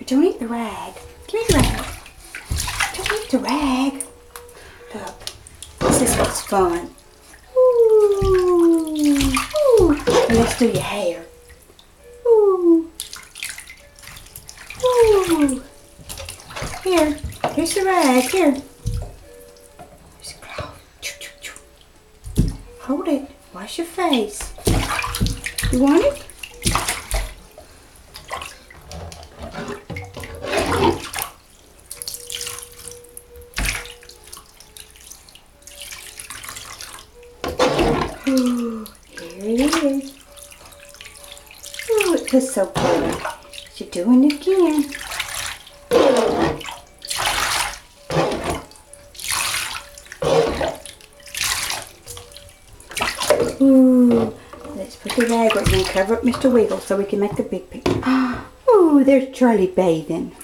Don't eat the rag. Give me the rag. Don't eat the rag. Look, this is what's fun. Ooh, ooh. And let's do your hair. Ooh, ooh. Here, here's the rag. Here. Here's the cloth. Hold it. Wash your face. You want it? Ooh, here it is. Ooh, it feels so good. You're doing it again. Ooh, let's put the rag right and cover up Mr. Wiggle so we can make the big picture. Ooh, there's Charlie bathing.